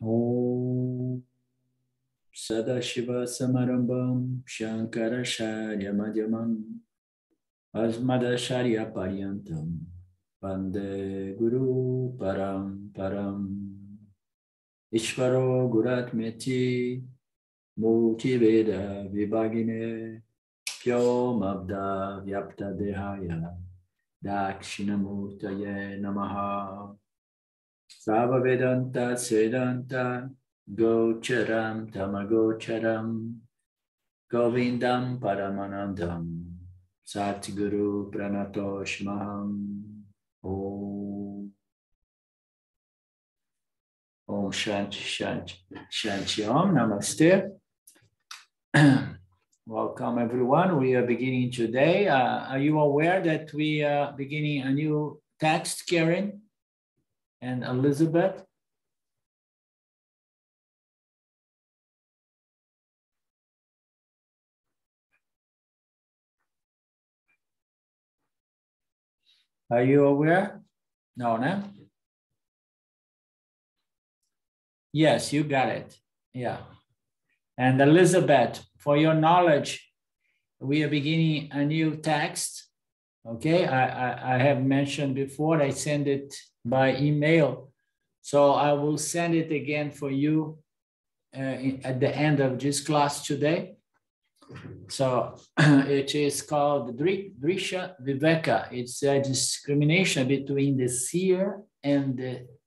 Om Sadashiva Samarambam Shankaracharya Madhyamam Asmadacharya Paryantam Vande Guru Param Ishvaro Guratmeti Multiveda Vibhagine Pyomabda Vyapta Dehaya Dakshinamurtaye Namaha Sava Vedanta Sedanta Gocharam Tamagocharam Govindam Paramanandam Satguru Pranatoshmaham Om Om Shanti Om Namaste. Welcome everyone. We are beginning today. Are you aware that we are beginning a new text, Karen and Elizabeth? Are you aware? No, no? Yes, you got it. Yeah. And Elizabeth, for your knowledge, we are beginning a new text. Okay, I have mentioned before, I send it by email. So I will send it again for you at the end of this class today. So it is called Drg Drsya-Viveka. It's a discrimination between the seer and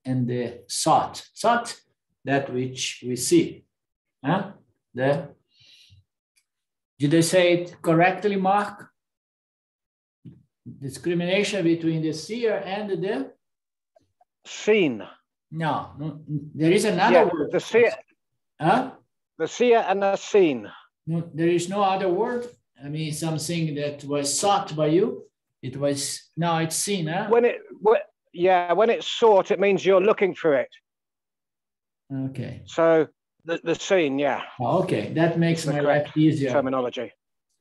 the sought. Sought, that which we see. Huh? Did I say it correctly, Mark? Discrimination between the seer and the seen. No, there is another word. The seer. Huh? The seer and the seen. No, there is no other word. I mean, something that was sought by you. It was now it's seen. Huh? When it's sought, it means you're looking for it. Okay. So the seen, yeah. Oh, okay, that makes my life easier. Terminology.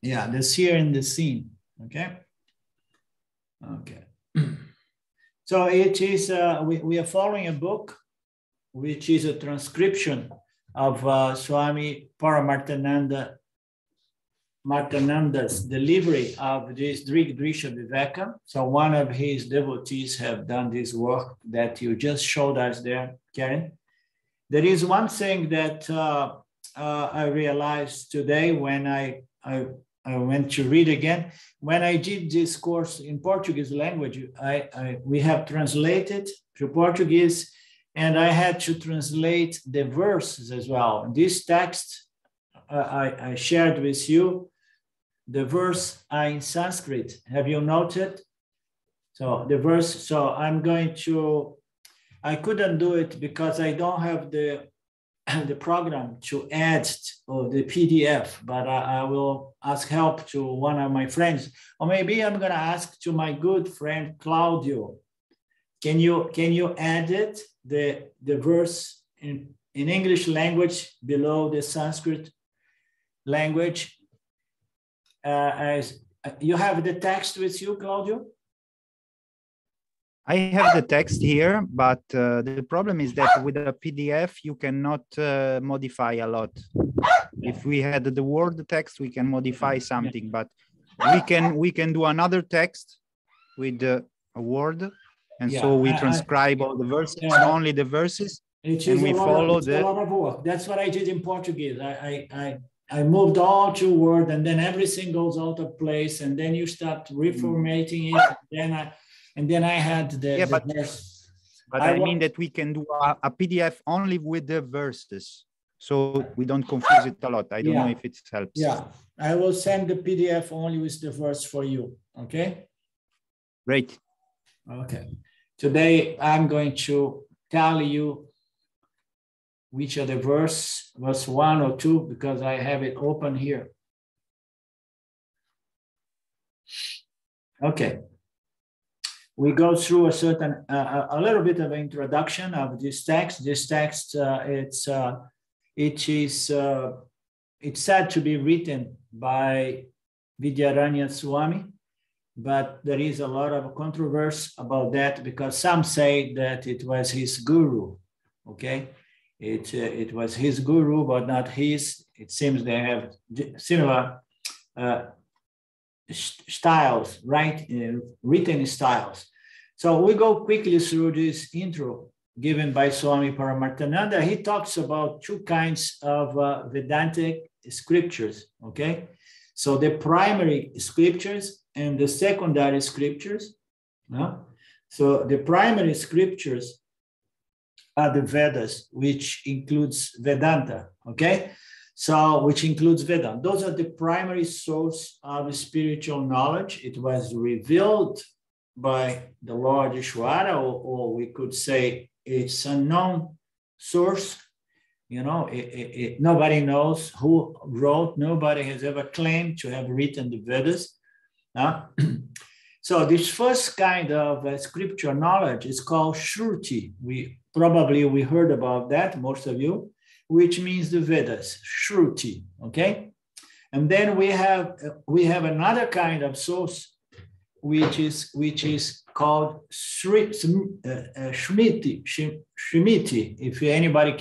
Yeah, the seer and the seen. Okay. Okay. So it is. We are following a book, which is a transcription of Swami Martananda's delivery of this Drg Drsya-Viveka. So one of his devotees have done this work that you just showed us there, Karen. There is one thing that I realized today when I went to read again. When I did this course in Portuguese language, we have translated to Portuguese, and I had to translate the verses as well. This text I shared with you, the verse are in Sanskrit. Have you noted? So the verse, so I'm going to, I couldn't do it because I don't have the program to add the PDF, but I will ask help to one of my friends, or maybe I'm going to ask to my good friend Claudio. Can you edit the verse in English language below the Sanskrit language? As you have the text with you, Claudio? I have the text here, but the problem is that with a PDF, you cannot modify a lot. If we had the Word text, we can modify something, but we can do another text with a Word, and so we transcribe all the verses, only the verses, and we follow a lot of work. That's what I did in Portuguese. I moved all to Word, and then everything goes out of place, and then you start reformatting it, and then I had the verse. But I mean that we can do a PDF only with the verses, so we don't confuse it a lot. I don't know if it helps. Yeah, I will send the PDF only with the verse for you. Okay. Great. Okay. Today I'm going to tell you which are the verse 1 or 2, because I have it open here. Okay. We go through a little bit of introduction of this text. This text, it's said to be written by Vidyaranya Swami, but there is a lot of controversy about that because some say that it was his guru, okay? It was his guru, but not his. It seems they have similar styles, right? Written styles. So we go quickly through this intro given by Swami Paramarthananda. He talks about two kinds of Vedantic scriptures, okay? So the primary scriptures and the secondary scriptures. So the primary scriptures are the Vedas, which includes Vedanta, okay? So, which includes Vedanta. Those are the primary source of spiritual knowledge. It was revealed by the Lord Ishvara, or we could say it's a known source. You know, nobody knows who wrote, nobody has ever claimed to have written the Vedas. So this first kind of scripture knowledge is called Shruti. We heard about that, most of you, which means the Vedas, Shruti, okay? And then we have another kind of source, which is called Shmiti. If anybody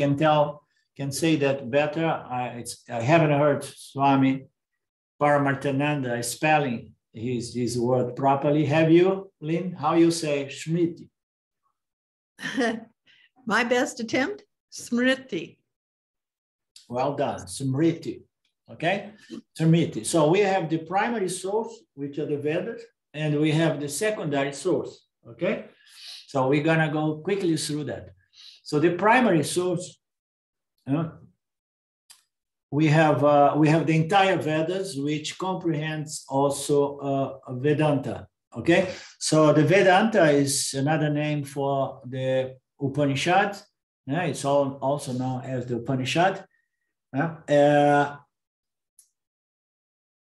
can say that better. I haven't heard Swami Paramarthananda spelling his word properly. Have you, Lynn? How you say Shmiti? My best attempt, Smriti. Well done, Smriti. Okay, Smriti. So we have the primary source, which are the Vedas, and we have the secondary source. Okay, so we're gonna go quickly through that. So the primary source, we have the entire Vedas, which comprehends also Vedanta. Okay, so the Vedanta is another name for the Upanishad. It's also known as the Upanishad.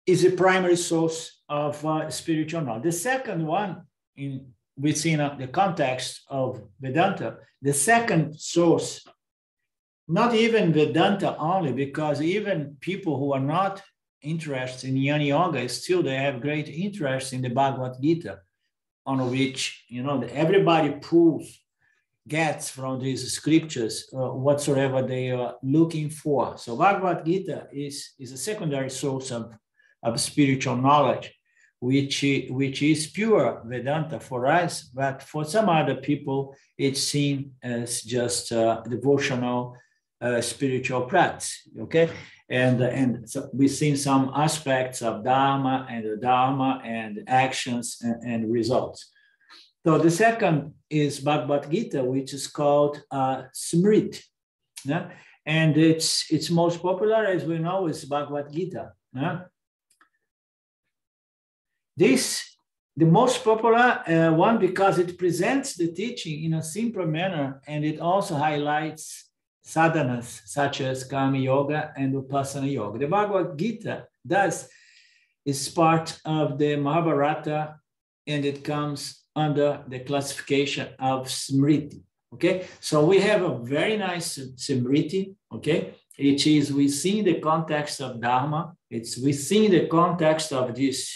Is a primary source of spiritual knowledge. The second one, within the context of Vedanta, the second source, not even Vedanta only, because even people who are not interested in Jnana Yoga, still they have great interest in the Bhagavad Gita, on which, you know, everybody gets from these scriptures whatsoever they are looking for. So Bhagavad Gita is a secondary source of spiritual knowledge, which is pure Vedanta for us, but for some other people, it's seen as just devotional spiritual practice, okay? And so we've seen some aspects of Dharma and actions and results. So the second is Bhagavad Gita, which is called Smriti, and its most popular, as we know, is Bhagavad Gita. The most popular one because it presents the teaching in a simple manner, and it also highlights sadhanas such as Karma Yoga and Upasana Yoga. The Bhagavad Gita is part of the Mahabharata, and it comes under the classification of Smriti, okay? So we have a very nice Smriti, okay? It is within the context of Dharma. It's within the context of this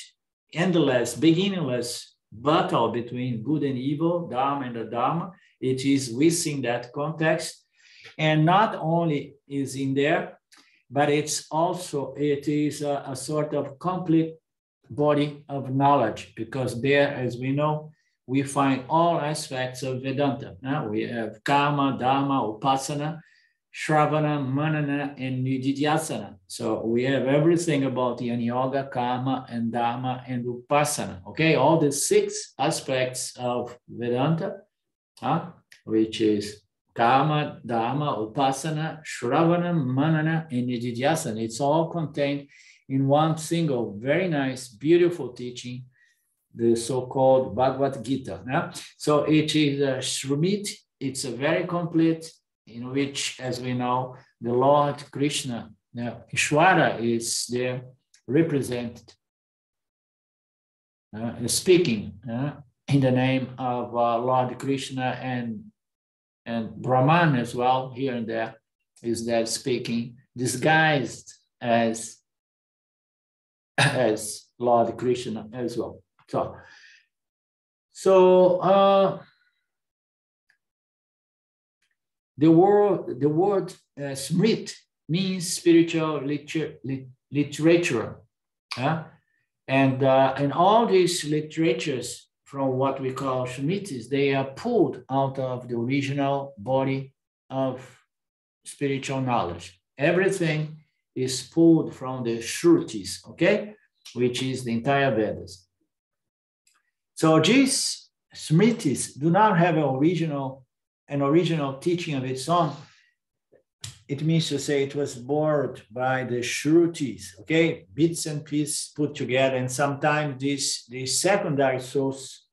endless, beginningless battle between good and evil, Dharma and the Dharma. It is within that context. And not only is in there, but it is a sort of complete body of knowledge, because there, as we know, we find all aspects of Vedanta. Now we have Karma, Dharma, Upasana, Shravana, Manana, and Nididhyasana. So we have everything about Jnana Yoga, Karma, and Dharma, and Upasana. Okay, all the 6 aspects of Vedanta, which is Karma, Dharma, Upasana, Shravana, Manana, and Nididhyasana. It's all contained in one single, very nice, beautiful teaching, the so-called Bhagavad Gita. So it is a Shrimit. It's a very complete, in which, as we know, the Lord Krishna, Ishvara, is there represented, speaking in the name of Lord Krishna, and Brahman as well, here and there, is there speaking, disguised as Lord Krishna as well. So The word smrit means spiritual literature. And all these literatures from what we call Shrutis, they are pulled out of the original body of spiritual knowledge. Everything is pulled from the Shrutis, okay, which is the entire Vedas. So these Smritis do not have an original teaching of its own. It means to say it was borrowed by the Shrutis, okay, bits and pieces put together, and sometimes this secondary source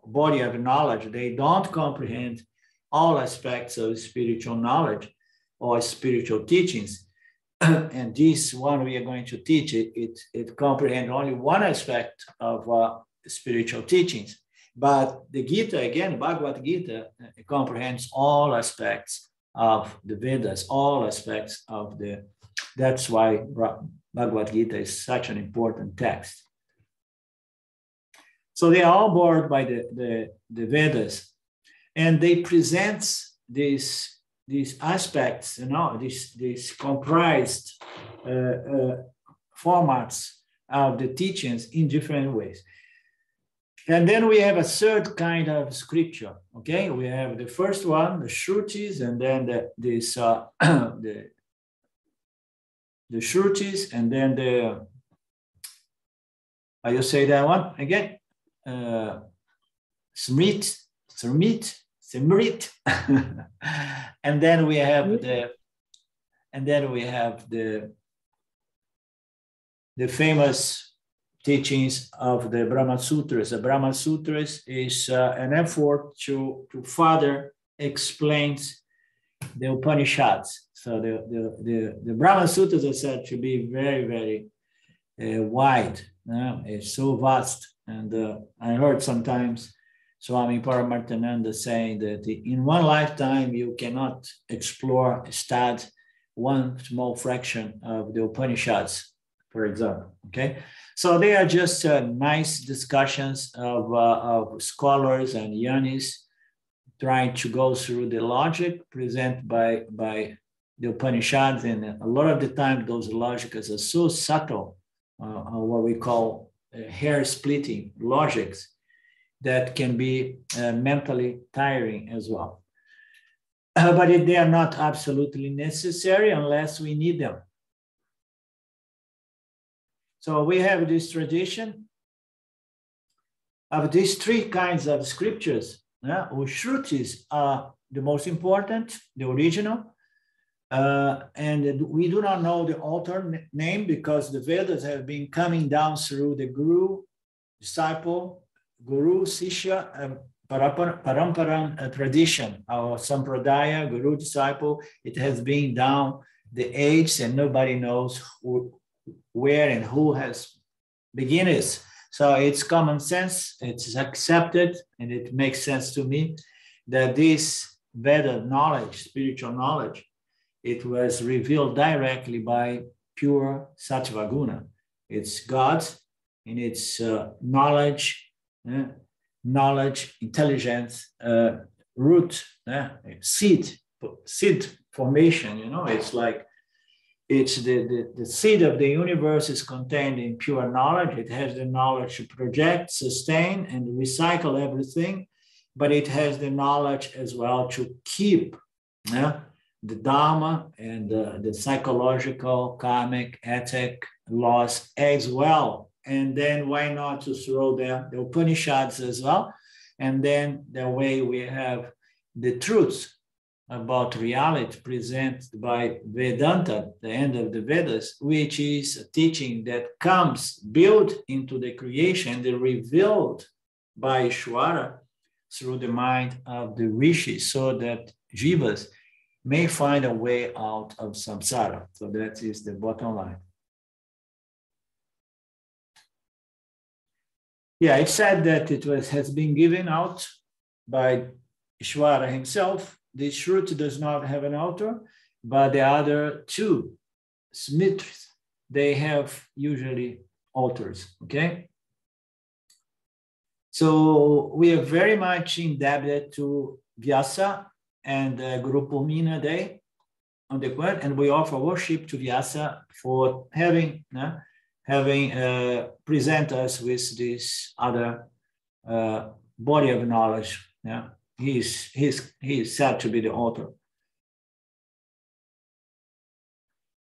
body of knowledge, they don't comprehend all aspects of spiritual knowledge or spiritual teachings. And this one we are going to teach, it comprehends only one aspect of spiritual teachings. But the Gita, again, Bhagavad Gita, comprehends all aspects of the Vedas, all aspects of that's why Bhagavad Gita is such an important text. So they are all borrowed by the Vedas, and they present these aspects, these comprised formats of the teachings in different ways. And then we have a third kind of scripture, okay? We have the first one, the Shrutis, and then the Shrutis, and then how you say that one again? Smrit, and then we have the famous teachings of the Brahma Sutras. The Brahma Sutras is an effort to further explain the Upanishads. So the Brahma Sutras are said to be very, very wide. It's so vast. And I heard sometimes Swami Paramarthananda saying that in one lifetime, you cannot study one small fraction of the Upanishads, for example, okay? So they are just nice discussions of scholars and yanis trying to go through the logic presented by the Upanishads. And a lot of the time, those logics are so subtle, what we call hair-splitting logics, that can be mentally tiring as well. But they are not absolutely necessary unless we need them. So we have this tradition of these three kinds of scriptures. Shrutis are the most important, the original. And we do not know the author name because the Vedas have been coming down through the guru, disciple, guru, sishya, paramparam tradition, our sampradaya, guru, disciple. It has been down the age and nobody knows where and who has beginners. So it's common sense, it's accepted, and it makes sense to me that this Veda knowledge, spiritual knowledge, it was revealed directly by pure Sattva Guna. It's God in its knowledge, intelligence, root, seed formation, it's like, it's the seed of the universe is contained in pure knowledge. It has the knowledge to project, sustain, and recycle everything, but it has the knowledge as well to keep the Dharma and the psychological, karmic, ethic laws as well. And then why not to throw the Upanishads as well? And then the way we have the truths about reality presented by Vedanta, the end of the Vedas, which is a teaching that comes built into the creation and revealed by Ishvara through the mind of the rishis, so that jivas may find a way out of samsara. So that is the bottom line. Yeah, it's said that has been given out by Ishvara himself. The Shruti does not have an author, but the other two, Smritis, they have usually authors, okay? So we are very much indebted to Vyasa and Guru Purnima Day on the quote, and we offer worship to Vyasa for having present us with this other body of knowledge. Yeah, he's said to be the author.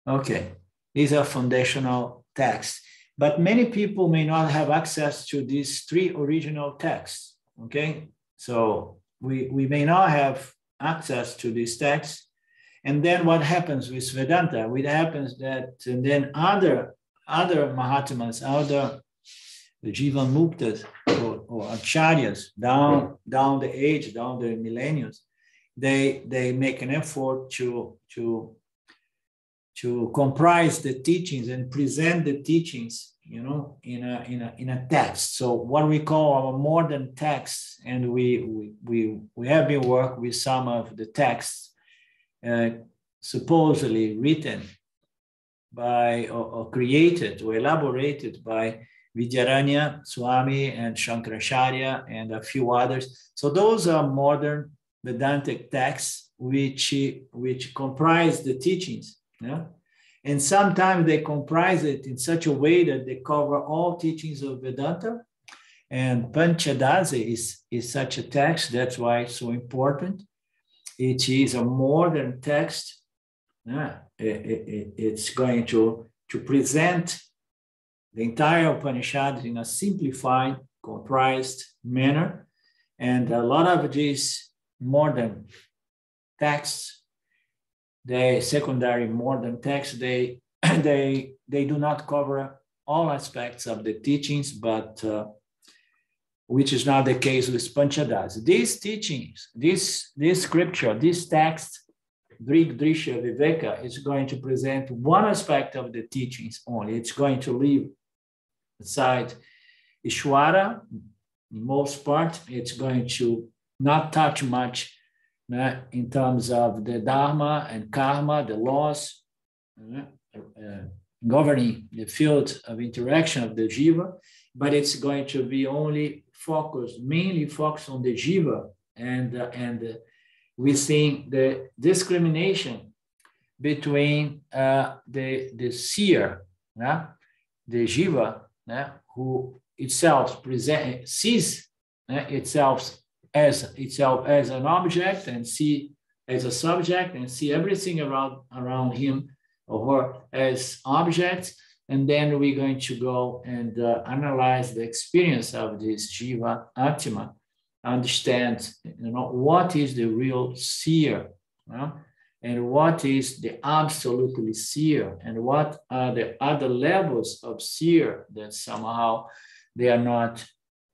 Okay, these are foundational texts, but many people may not have access to these three original texts. Okay, so we may not have access to these texts, and then what happens with Vedanta? What happens that and then other Mahatmas, other the Jivan Muktas or Acharyas down the age, down the millenniums, they make an effort to comprise the teachings and present the teachings, you know, in a text. So what we call our modern texts, and we have been working with some of the texts supposedly written by or created or elaborated by Vidyaranya Swami and Shankaracharya and a few others. So those are modern Vedantic texts which comprise the teachings. Yeah? And sometimes they comprise it in such a way that they cover all teachings of Vedanta. And Panchadasi is such a text. That's why it's so important. It is a modern text. Yeah, it's going to present the entire Upanishad in a simplified, comprised manner. And a lot of these modern texts, the secondary modern texts, they do not cover all aspects of the teachings, but which is not the case with Panchadasi. These teachings, this scripture, this text, Drg Drsya-Viveka, is going to present one aspect of the teachings only. It's going to leave aside Ishwara, in most part. It's going to not touch much in terms of the Dharma and Karma, the laws governing the field of interaction of the Jiva, but it's going to be mainly focused on the Jiva, and we see the discrimination between the seer, the Jiva, who itself sees itself as an object and see as a subject and see everything around him or her as objects. And then we're going to go and analyze the experience of this Jiva Atma, understand, what is the real seer, and what is the absolutely seer, and what are the other levels of seer that somehow they are not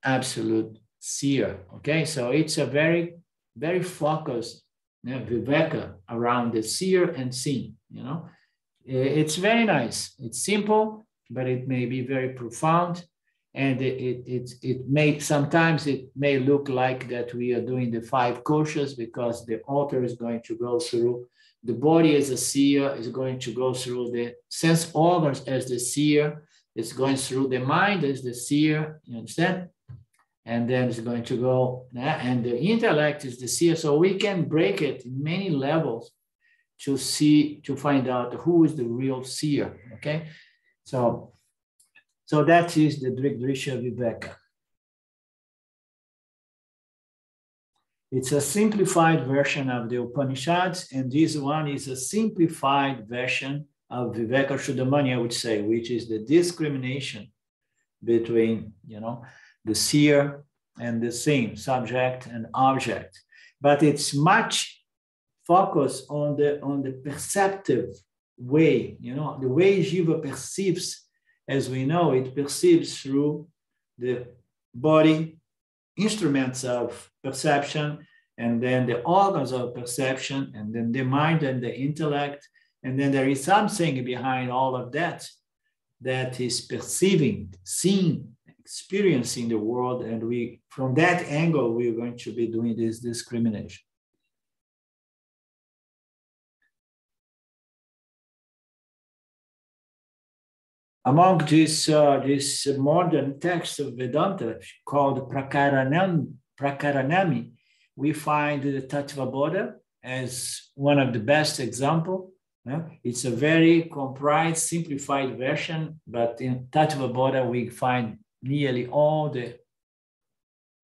absolute seer. Okay, so it's a very, very focused Viveka around the seer and seen. It's very nice. It's simple, but it may be very profound. And sometimes it may look like that we are doing the 5 koshas, because the author is going to go through the body as a seer, is going to go through the sense organs as the seer, it's going through the mind as the seer, you understand? And then it's going to go, and the intellect is the seer. So we can break it in many levels to find out who is the real seer, okay? So that is the Drg Drsya-Viveka. It's a simplified version of the Upanishads, and this one is a simplified version of Viveka Shuddhamani, I would say, which is the discrimination between, the seer and the seen, subject and object. But it's much focused on the perceptive way, the way Jiva perceives. As we know, it perceives through the body, instruments of perception, and then the organs of perception, and then the mind and the intellect. And then there is something behind all of that is perceiving, seeing, experiencing the world. And from that angle, we're going to be doing this discrimination. Among this modern text of Vedanta called Prakaranami, we find the Tattva-bodha as one of the best example. It's a very comprised, simplified version, but in Tattva Bodha, we find nearly all the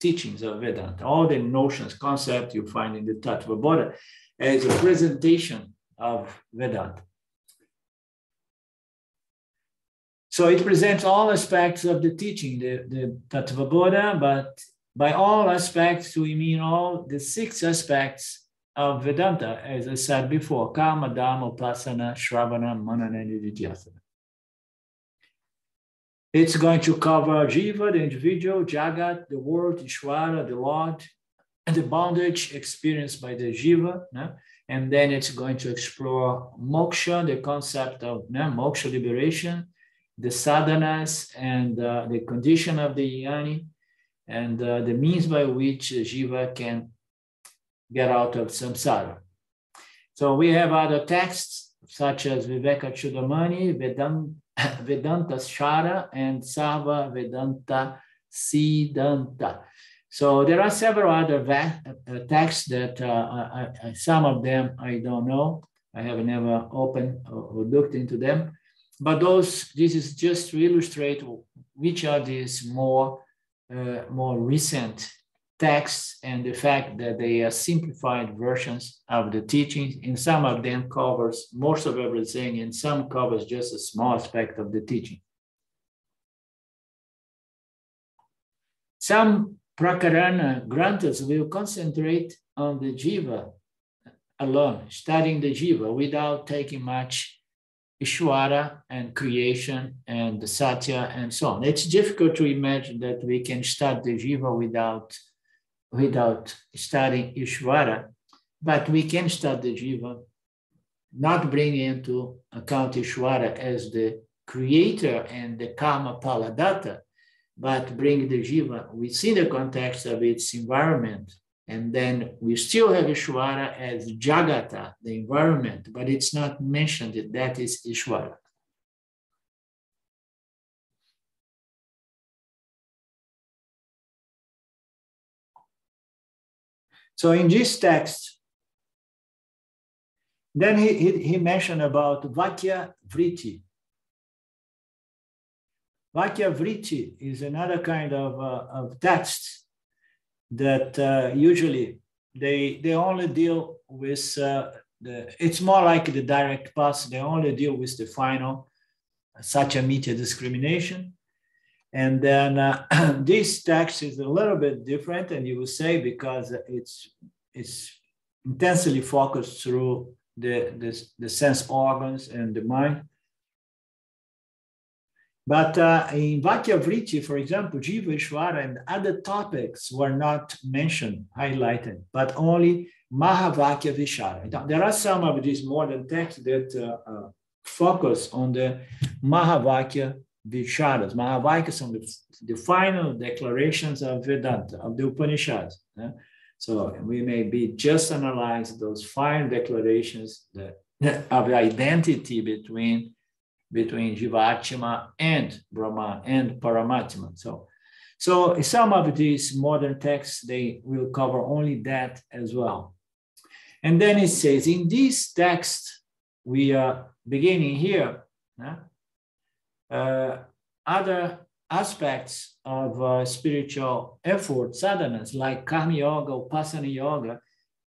teachings of Vedanta, all the notions, concepts you find in the Tattva Bodha as a presentation of Vedanta. So it presents all aspects of the teaching, the Tattva Bodha, but by all aspects, we mean all the 6 aspects of Vedanta, as I said before: Karma, Dhamma, Upasana, Shravana, Manana, and Nididhyasana. It's going to cover Jiva, the individual, Jagat, the world, Ishvara, the Lord, and the bondage experienced by the Jiva. And then it's going to explore moksha, the concept of moksha, liberation, the sadhanas, and the condition of the jnani, and the means by which Jiva can get out of samsara. So we have other texts such as Viveka Chudamani, Vedanta Shara, and Sarva Vedanta Siddhanta. So there are several other texts that some of them I don't know. I have never opened or looked into them. But this is just to illustrate which are these more recent texts and the fact that they are simplified versions of the teachings. And some of them covers most of everything, and some covers just a small aspect of the teaching. Some Prakarana granthas will concentrate on the Jiva alone, studying the Jiva without taking much Ishvara and creation and the Satya and so on. It's difficult to imagine that we can study the Jiva without studying Ishvara, but we can study the Jiva, not bringing into account Ishvara as the creator and the karma paladata, but bring the Jiva within the context of its environment. And then we still have Ishvara as Jagata, the environment, but it's not mentioned that that is Ishvara. So in this text, then he mentioned about Vakya Vritti. Vakya Vritti is another kind of text that usually they only deal with it's more like the direct path. They only deal with the final Satyamitya discrimination. And then this text is a little bit different, and you will say, because it's intensely focused through the sense organs and the mind. But in Vakya Vritti, for example, Jiva, Ishvara, and other topics were not mentioned, highlighted, but only Mahavakya Vishara. There are some of these modern texts that focus on the Mahavakya Visharas. Mahavakyas are the final declarations of Vedanta, of the Upanishads. So we may just analyze those final declarations of identity between Jivatma and Brahman and Paramatma. So some of these modern texts, they will cover only that as well. And then it says, in this text, we are beginning here, other aspects of spiritual effort, sadhanas, like Karma Yoga, Upasana Yoga,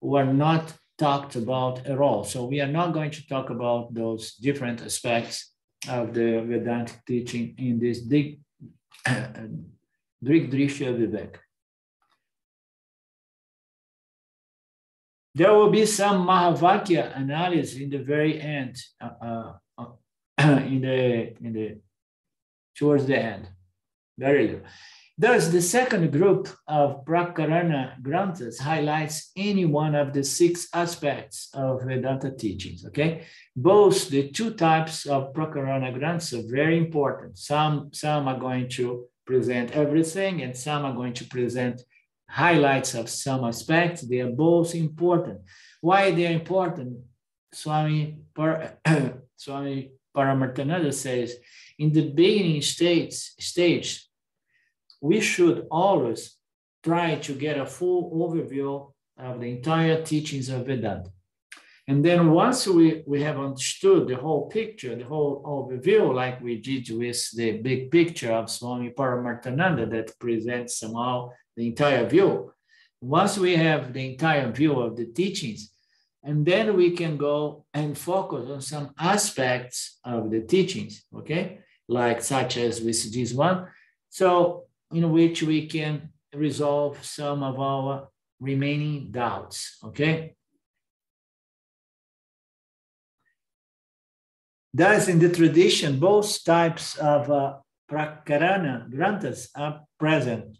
were not talked about at all. So we are not going to talk about those different aspects of the Vedantic teaching in this Drg Drsya-Viveka. There will be some Mahavakya analysis in the very end, towards the end, very little. Thus, the second group of Prakarana granthas highlights any one of the 6 aspects of Vedanta teachings, okay? Both the 2 types of Prakarana granthas are very important. Some are going to present everything, and some are going to present highlights of some aspects. They are both important. Why they are important? Swami Paramarthananda says, in the beginning stage, we should always try to get a full overview of the entire teachings of Vedanta. And then once we have understood the whole picture, the whole overview, like we did with the big picture of Swami Paramarthananda that presents somehow the entire view. Once we have the entire view of the teachings, and then we can go and focus on some aspects of the teachings, okay? Like such as with this one. So in which we can resolve some of our remaining doubts, okay? Thus, in the tradition, both types of prakarana granthas are present,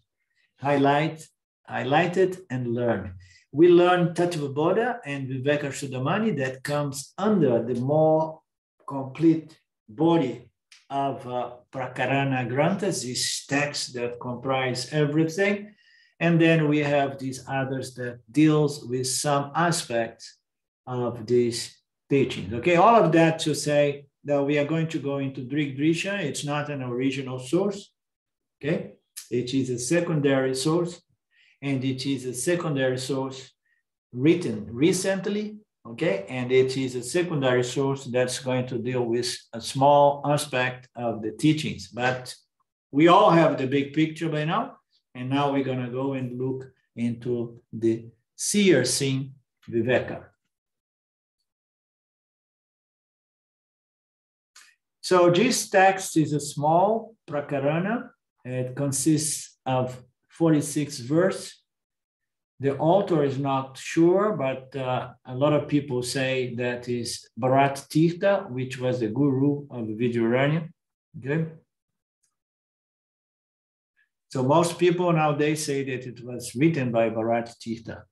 highlighted and learned. We learn Tattva Bodha and Viveka Sudamani that comes under the more complete body of prakarana granthas, these texts that comprise everything. And then we have these others that deals with some aspects of these teachings. Okay, all of that to say that we are going to go into Drg Drsya. It's not an original source. Okay, it is a secondary source, and it is a secondary source written recently. Okay, and it is a secondary source that's going to deal with a small aspect of the teachings. But we all have the big picture by now, and now we're going to go and look into the Seer Scene Viveka. So this text is a small prakarana. It consists of 46 verses. The author is not sure, but a lot of people say that is Bharat Tirtha, which was the guru of Vidyaranya. Okay. So most people nowadays say that it was written by Bharat Tirtha.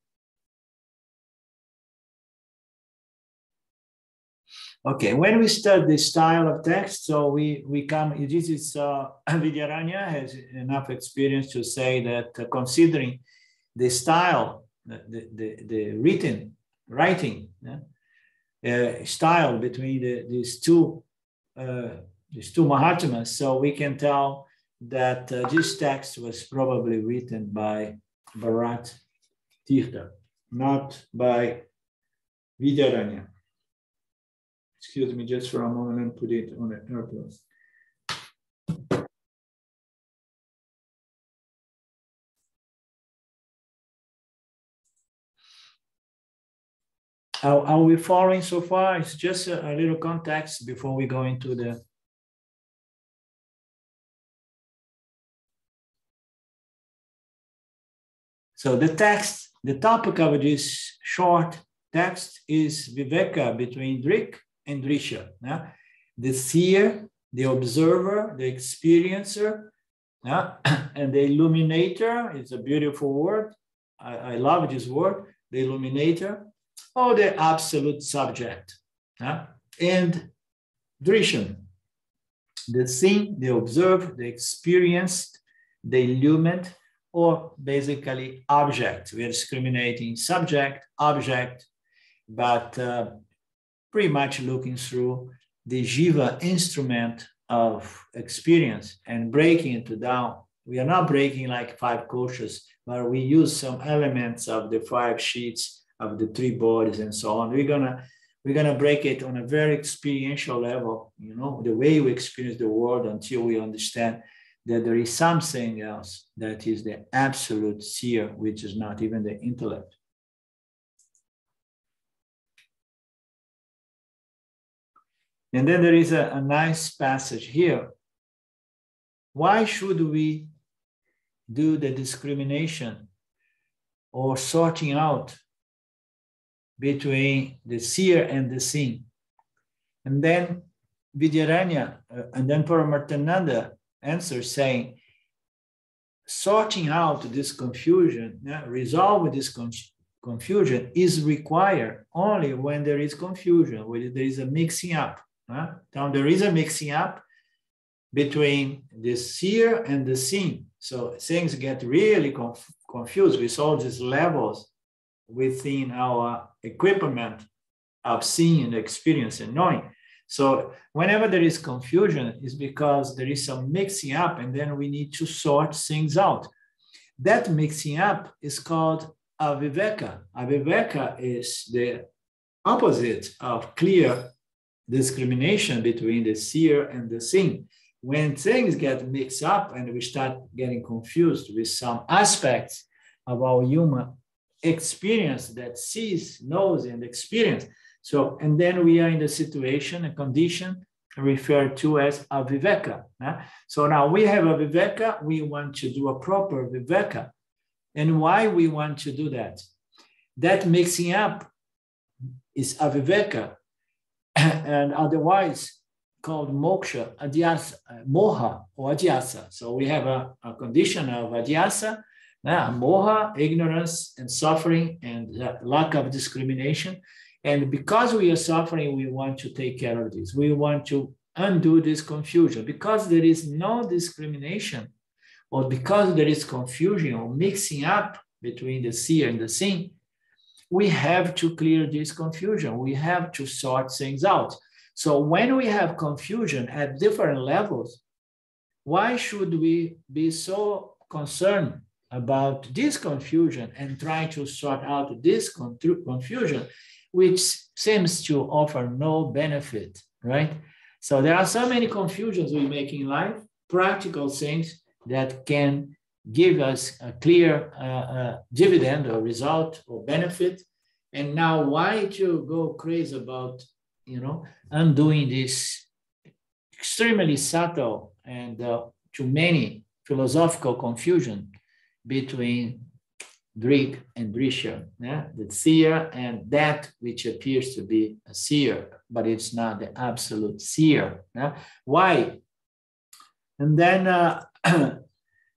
Okay, when we study the style of text, so we come, this is Vidyaranya has enough experience to say that considering the style, the writing style between these two Mahatmas, so we can tell that this text was probably written by Bharat Tirtha, not by Vidyaranya. Excuse me just for a moment and put it on the airplane. Are we following so far? It's just a little context before we go into the... So the text, the topic of this short text is Viveka between Drg and Drsya. The seer, the observer, the experiencer, and the illuminator. It's a beautiful word. I love this word, the illuminator, or the absolute subject. And Drsya, the seen, the observed, the experienced, the illumined, or basically object. We are discriminating subject, object, but pretty much looking through the jiva instrument of experience and breaking it down. We are not breaking like 5 koshas, but we use some elements of the 5 sheets of the 3 bodies and so on. We're gonna break it on a very experiential level, you know, the way we experience the world until we understand that there is something else that is the absolute seer, which is not even the intellect. And then there is a nice passage here. Why should we do the discrimination or sorting out between the seer and the seen? And then Vidyaranya and then Paramarthananda answers saying, sorting out this confusion, resolve this confusion is required only when there is confusion, when there is a mixing up. Now there is a mixing up between the seer and the seen. So things get really confused with all these levels within our equipment of seeing and experience and knowing. So whenever there is confusion, it's because there is some mixing up, and then we need to sort things out. That mixing up is called aviveka. Aviveka is the opposite of clear discrimination between the seer and the seen. When things get mixed up and we start getting confused with some aspects of our human experience that sees, knows, and experience. So, and then we are in the situation, a condition referred to as a viveka. So now we have a viveka, we want to do a proper viveka. And why we want to do that? That mixing up is a viveka, and otherwise called moksha, adhyasa, moha, or adhyasa. So we have a condition of adhyasa, moha, ignorance and suffering and lack of discrimination. And because we are suffering, we want to take care of this. We want to undo this confusion. Because there is no discrimination, or because there is confusion or mixing up between the seer and the seen, we have to clear this confusion. We have to sort things out. So when we have confusion at different levels, why should we be so concerned about this confusion and try to sort out this confusion, which seems to offer no benefit, right? So there are so many confusions we make in life, practical things that can give us a clear dividend or result or benefit. And now why to go crazy about, undoing this extremely subtle and too many philosophical confusion between Drg and Drsya, the seer and that which appears to be a seer, but it's not the absolute seer. Why? And then,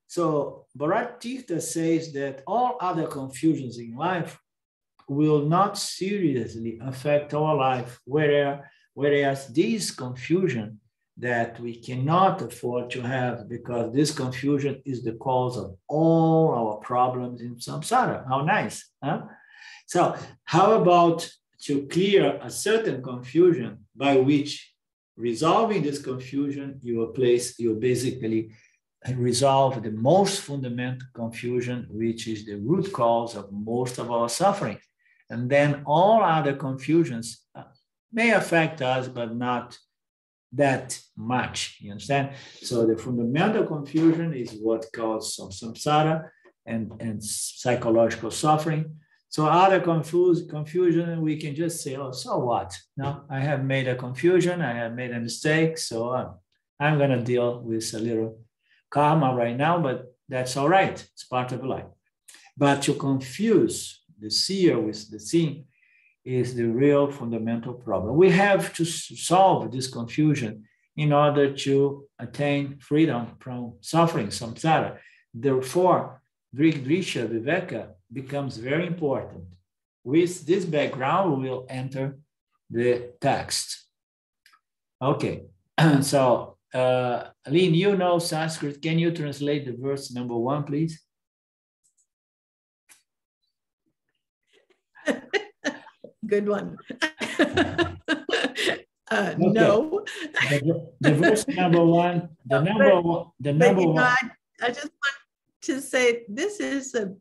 so Bhagavad Gita says that all other confusions in life will not seriously affect our life, whereas this confusion that we cannot afford to have, because this confusion is the cause of all our problems in samsara. How nice, huh? So how about to clear a certain confusion by which resolving this confusion, you basically resolve the most fundamental confusion, which is the root cause of most of our suffering. And then all other confusions may affect us, but not that much, you understand? So the fundamental confusion is what causes some samsara and psychological suffering. So other confusion, we can just say, oh, so what? No, I have made a confusion, I have made a mistake, so I'm gonna deal with a little karma right now, but that's all right, it's part of life. But to confuse the seer with the seen is the real fundamental problem. We have to solve this confusion in order to attain freedom from suffering, samsara. Therefore, Drg Drsya-Viveka becomes very important. With this background, we will enter the text. Okay, so Lynn, you know Sanskrit. Can you translate the verse number 1, please? Good one. Okay. No. The verse number 1, the number one. I just want to say this is a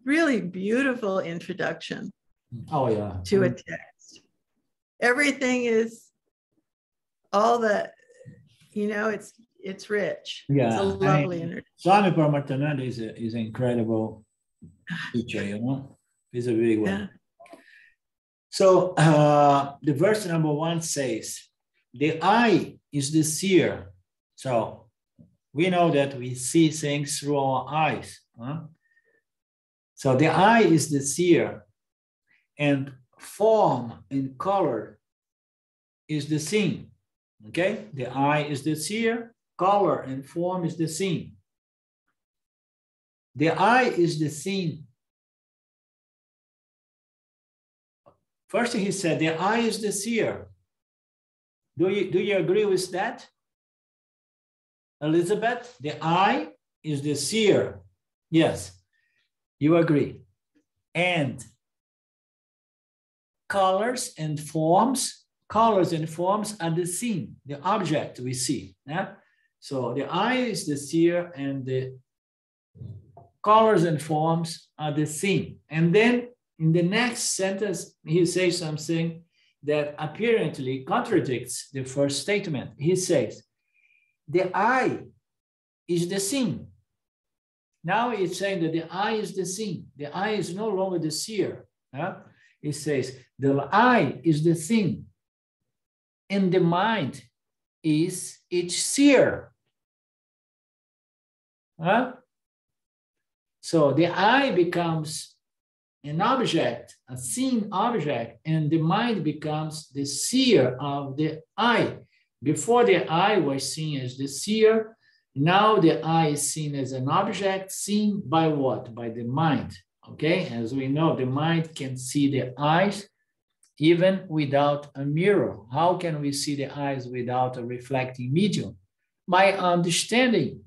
really beautiful introduction to a text. Everything is all the, it's rich. Yeah, it's a lovely introduction. Swami Paramarthananda is an incredible teacher, He's a big one. Yeah. So the verse number 1 says, the eye is the seer. So we know that we see things through our eyes. So the eye is the seer, and form and color is the seen. Okay, the eye is the seer, color and form is the seen. The eye is the seen. First, he said, the eye is the seer. Do you agree with that? Elizabeth, the eye is the seer. Yes, you agree. And colors and forms are the seen, the object we see. Yeah? So the eye is the seer and the colors and forms are the seen. And then in the next sentence, he says something that apparently contradicts the first statement. He says, the I is the seen. Now it's saying that the I is the seen. The I is no longer the seer. It says, the I is the thing, and the mind is its seer. So the I becomes an object, a seen object, and the mind becomes the seer of the I. Before the I was seen as the seer, now the I is seen as an object, seen by what? By the mind. Okay, as we know, the mind can see the eyes even without a mirror. How can we see the eyes without a reflecting medium? By understanding.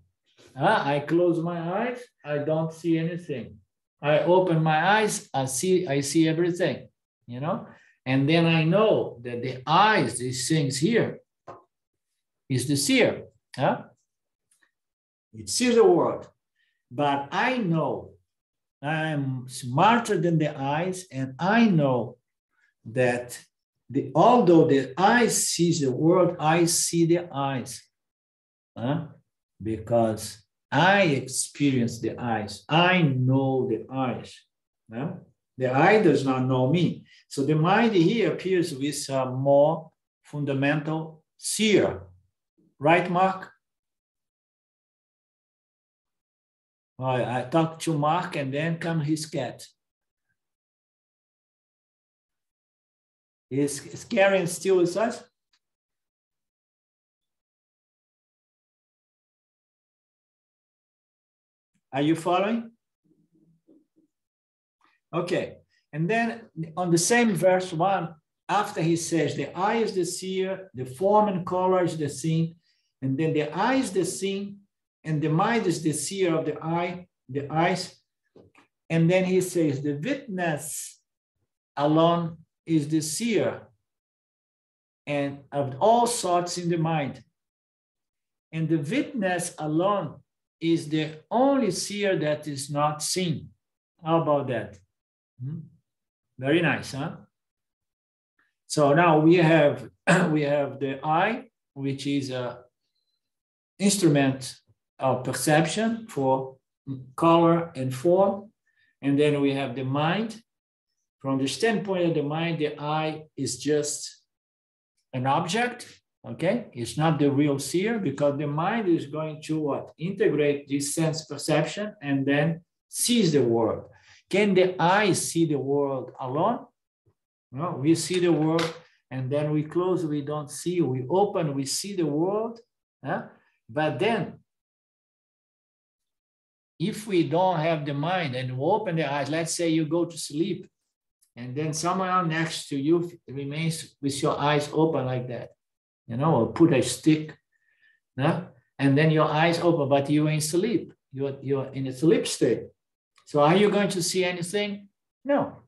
I close my eyes, I don't see anything. I open my eyes, I see everything, you know? And then I know that the eyes, these things here, is the seer. It sees the world. But I know I'm smarter than the eyes, and I know that although the eyes sees the world, I see the eyes. Because I experience the eyes. I know the eyes. The eye does not know me. So the mind here appears with a more fundamental seer. Right, Mark? I talked to Mark, and then comes his cat. Is Karen still with us? Are you following? Okay. And then on the same verse 1, after he says, the eye is the seer, the form and color is the seen, and then the eye is the seen, and the mind is the seer of the eye, the eyes. And then he says, the witness alone is the seer, and of all sorts in the mind. And the witness alone is the only seer that is not seen. How about that? Very nice, huh? So now we have the eye, which is an instrument of perception for color and form. And then we have the mind. From the standpoint of the mind, the eye is just an object. Okay, it's not the real seer, because the mind is going to what? Integrate this sense perception and then sees the world. Can the eye see the world alone? No, we see the world, and then we close, we don't see. We open, we see the world. But then, if we don't have the mind and we open the eyes, let's say you go to sleep, and then someone next to you remains with your eyes open like that. You know, or put a stick, and then your eyes open, but you're in sleep. You're in a sleep state. So are you going to see anything? No,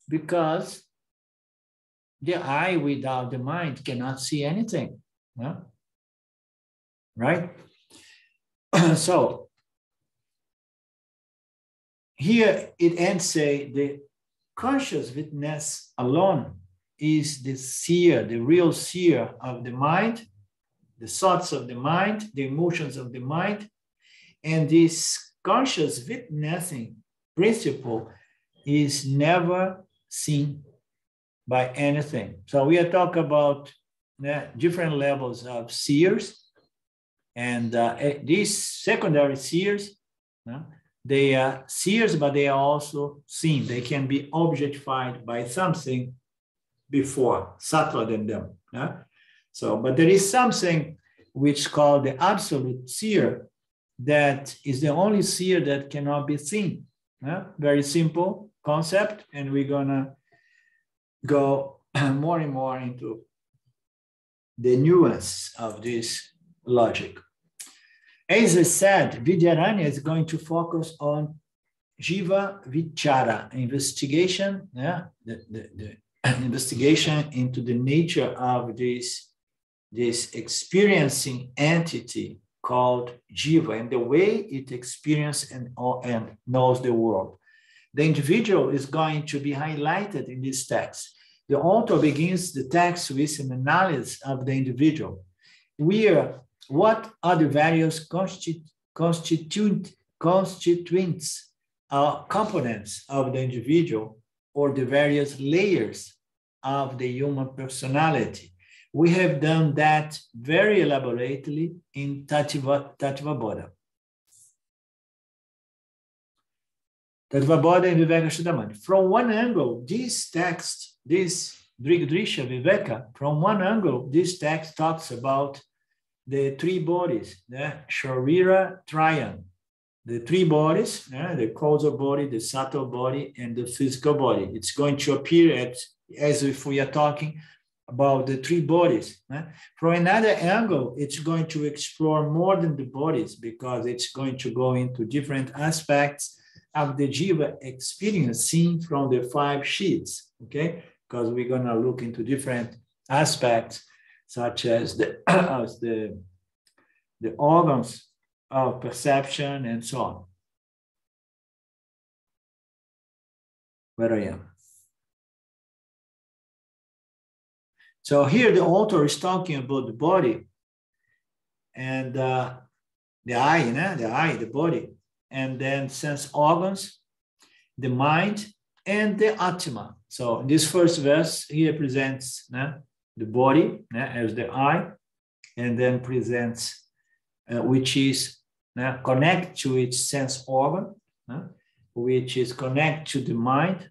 because the eye without the mind cannot see anything. Right? So here it ends say the conscious witness alone is the seer, the real seer of the mind, the thoughts of the mind, the emotions of the mind. And this conscious witnessing principle is never seen by anything. So we are talking about different levels of seers. And these secondary seers, they are seers, but they are also seen. They can be objectified by something before, subtler than them. So, but there is something which is called the absolute seer, that is the only seer that cannot be seen. Very simple concept, and we're gonna go more and more into the nuance of this logic. As I said, Vidyaranya is going to focus on Jiva Vichara, investigation, the investigation into the nature of this experiencing entity called Jiva and the way it experiences and knows the world. The individual is going to be highlighted in this text the author begins the text with an analysis of the individual. What are the various constituents or components of the individual, or the various layers of the human personality? We have done that very elaborately in Tattva-bodha. Tattva-bodha and Viveka Shuddhamani. From one angle, this text, this Drg Drsya-Viveka, from one angle, this text talks about the three bodies, the Sharira Triad, the three bodies, the causal body, the subtle body, and the physical body. It's going to appear as if we are talking about the three bodies. From another angle, it's going to explore more than the bodies, because it's going to go into different aspects of the Jiva experience seen from the 5 sheets, okay? Because we're going to look into different aspects, such as the organs of perception and so on. Where I am. So here the author is talking about the body and the eye, the body, and then sense organs, the mind, and the Atma. So in this first verse, he presents the body as the eye, and then presents which is connect to its sense organ, which is connect to the mind,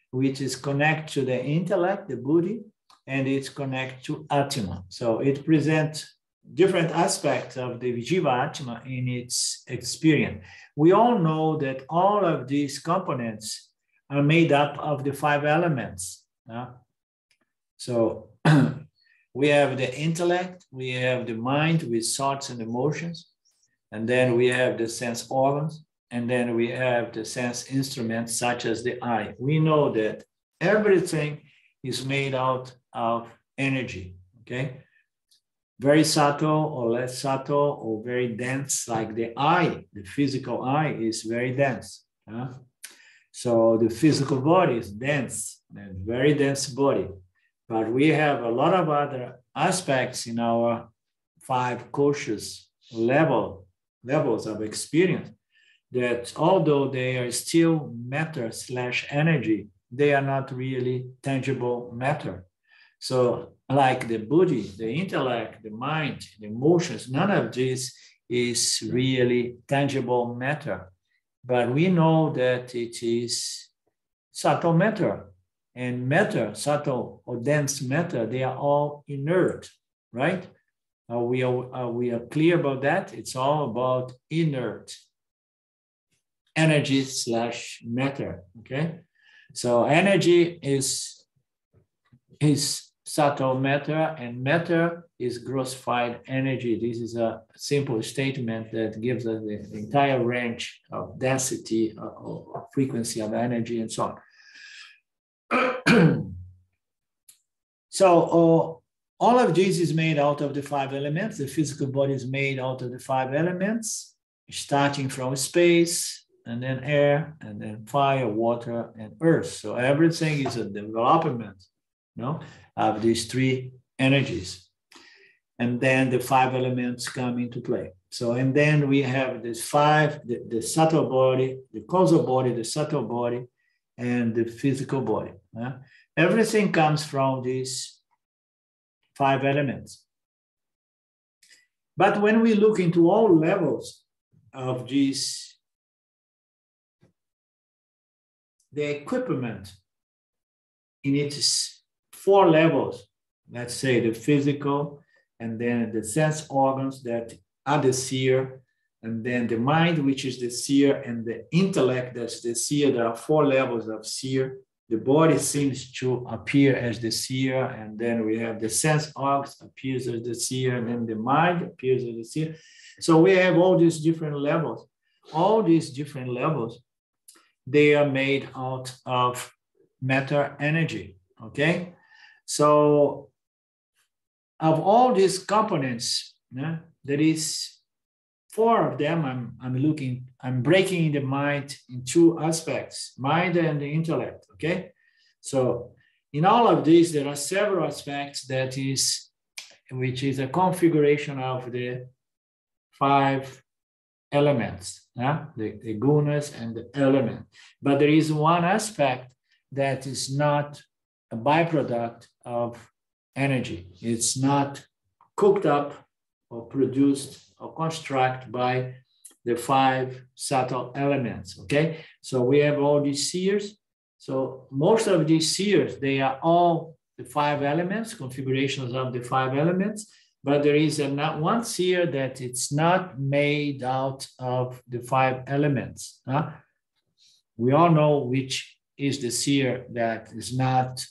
which is connect to the intellect, the buddhi, and it's connect to Atma. So it presents different aspects of the Jiva Atma in its experience. We all know that all of these components are made up of the 5 elements. So we have the intellect, we have the mind with thoughts and emotions, and then we have the sense organs, and then we have the sense instruments such as the eye. We know that everything is made out of energy, okay? Very subtle or less subtle or very dense, like the eye, the physical eye is very dense. So the physical body is dense, and very dense body. But we have a lot of other aspects in our 5 conscious levels of experience that, although they are still matter/energy, they are not really tangible matter. So like the buddhi, the intellect, the mind, the emotions, none of this is really tangible matter. But we know that it is subtle matter. And matter, subtle or dense matter, they are all inert, right? We are clear about that. It's all about inert energy/matter, okay? So energy is subtle matter, and matter is grossified energy. This is a simple statement that gives us the entire range of density or frequency of energy and so on. So all of this is made out of the 5 elements. The physical body is made out of the 5 elements, starting from space, and then air, and then fire, water, and earth. So everything is a development, of these 3 energies. And then the 5 elements come into play. So, and then we have this 5, the subtle body, the causal body, the subtle body, and the physical body. Everything comes from these 5 elements. But when we look into all levels of these, the equipment in its 4 levels, let's say the physical, and then the sense organs that are the seer, and then the mind, which is the seer, and the intellect, that's the seer. There are 4 levels of seer. The body seems to appear as the seer, and then we have the sense organs appears as the seer, and then the mind appears as the seer. So we have all these different levels. All these different levels, they are made out of matter energy, okay? So of all these components, there is 4 of them. I'm breaking the mind in 2 aspects, mind and the intellect, okay? So in all of these, there are several aspects which is a configuration of the 5 elements, the gunas and the element. But there is one aspect that is not a byproduct of energy. It's not cooked up or produced or constructed by the 5 subtle elements, okay? So we have all these seers. So most of these seers, they are all the 5 elements, configurations of the 5 elements, but there is not one seer that it's not made out of the 5 elements. We all know which is the seer that is not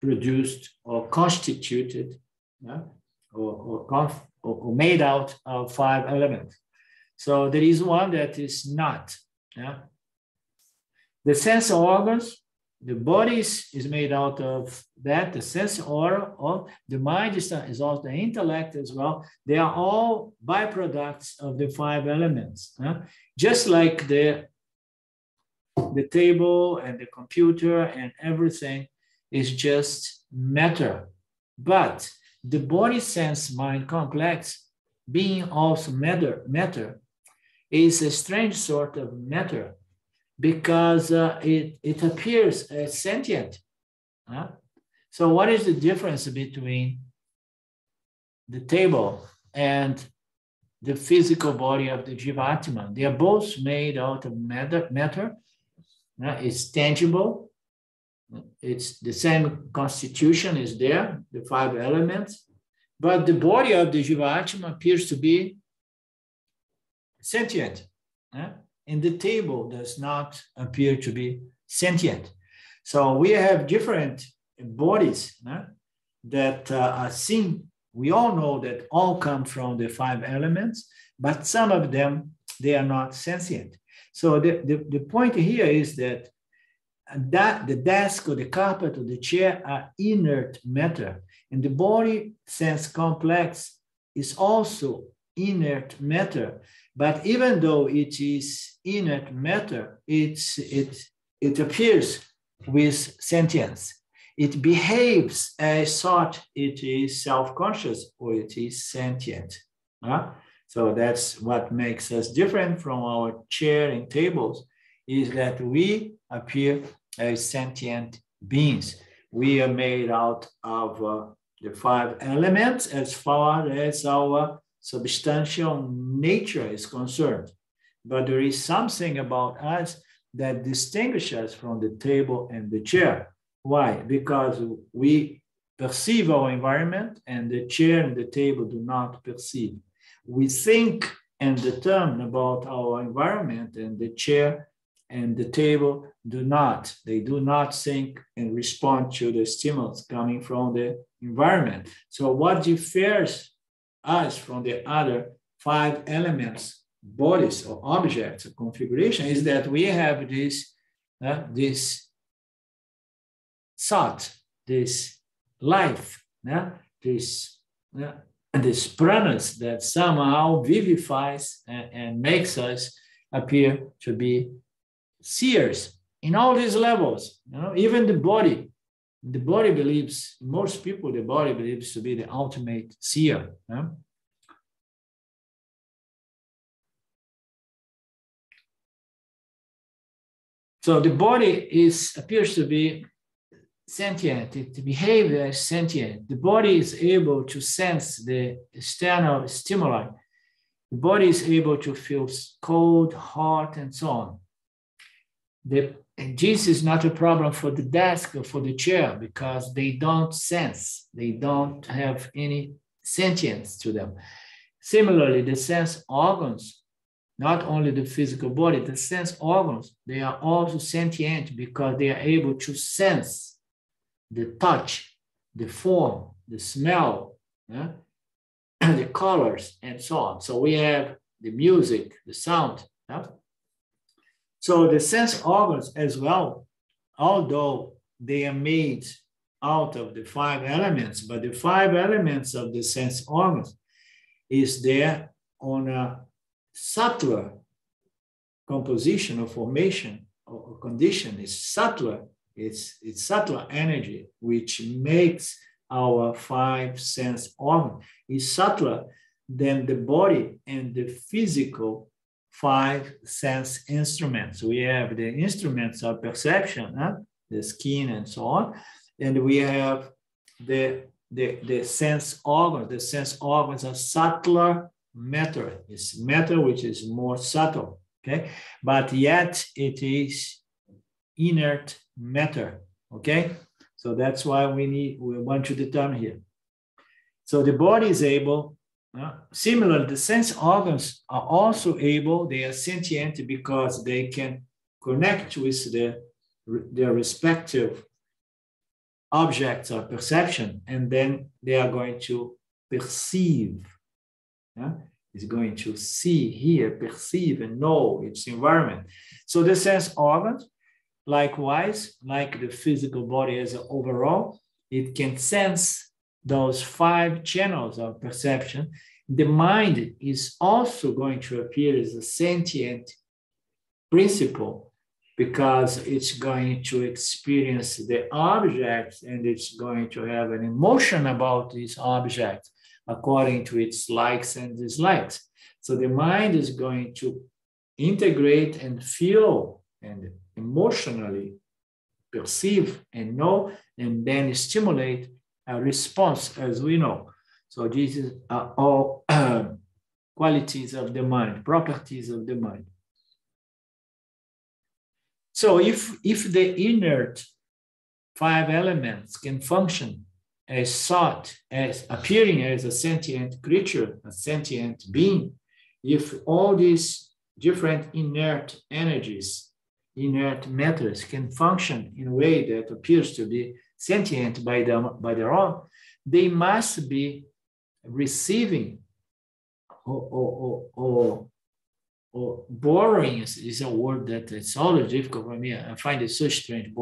produced or constituted or made out of 5 elements. So there is one that is not. The sense organs, the body is made out of that, the sense organ, the mind is also the intellect as well. They are all byproducts of the 5 elements. Just like the table and the computer and everything is just matter. But the body sense mind complex, being also matter, is a strange sort of matter, because it appears as sentient. So what is the difference between the table and the physical body of the Jivatma? They are both made out of matter. It's tangible. It's the same constitution is there, the 5 elements, but the body of the Jivatma appears to be sentient. And the table does not appear to be sentient. So we have different bodies that are seen. We all know that all come from the 5 elements, but some of them, they are not sentient. So the point here is that the desk or the carpet or the chair are inert matter, and the body sense complex is also inert matter. But even though it is inert matter, it appears with sentience. It behaves as thought it is self-conscious or it is sentient. So that's what makes us different from our chair and tables, is that we appear as sentient beings. We are made out of the 5 elements as far as our substantial nature is concerned. But there is something about us that distinguishes us from the table and the chair. Why? Because we perceive our environment and the chair and the table do not perceive. We think and determine about our environment, and the chair and the table do not. They do not think and respond to the stimulus coming from the environment. So what differs us from the other 5 elements, bodies or objects or configuration, is that we have this thought, this life, this pranas that somehow vivifies and makes us appear to be seers in all these levels. Even the body believes, most people, the body believes to be the ultimate seer. So the body appears to be sentient, it behaves as sentient. The body is able to sense the external stimuli. The body is able to feel cold, hot, and so on. This is not a problem for the desk or for the chair, because they don't sense, they don't have any sentience to them. Similarly, the sense organs, not only the physical body, the sense organs, they are also sentient because they are able to sense the touch, the form, the smell, the colors, and so on. So we have the music, the sound. So the sense organs as well, although they are made out of the 5 elements, but the 5 elements of the sense organs is there on a subtler composition or formation or condition, is subtler It's subtle energy, which makes our five sense organ. It's subtler than the body and the physical five sense instruments. We have the instruments of perception, the skin and so on, and we have the sense organs. The sense organs are subtler matter. It's matter which is more subtle, okay? But yet it is inert matter, okay? So that's why we want to determine here. So the body is able, similarly, the sense organs are also able, they are sentient because they can connect with their respective objects of perception, and then they are going to perceive. It's going to see, hear, perceive, and know its environment. So the sense organs, likewise, like the physical body as an overall, it can sense those five channels of perception. The mind is also going to appear as a sentient principle because it's going to experience the objects and it's going to have an emotion about these objects according to its likes and dislikes. So the mind is going to integrate and feel and emotionally perceive and know, and then stimulate a response, as we know. So these are all qualities of the mind, properties of the mind. So if the inert five elements can function as thought, as appearing as a sentient creature, a sentient being, if all these different inert energies, inert matters can function in a way that appears to be sentient by their own, they must be receiving or borrowing is a word that it's always difficult for me. I find it so strange.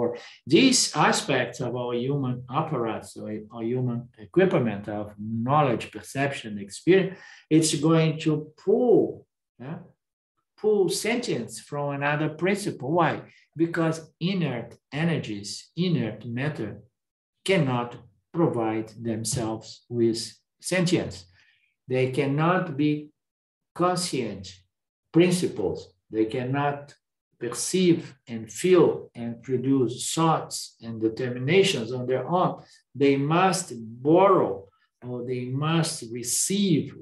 These aspects of our human apparatus, or our human equipment of knowledge, perception, experience, it's going to pull sentience from another principle. Why? Because inert energies, inert matter cannot provide themselves with sentience. They cannot be conscient principles. They cannot perceive and feel and produce thoughts and determinations on their own. They must borrow or they must receive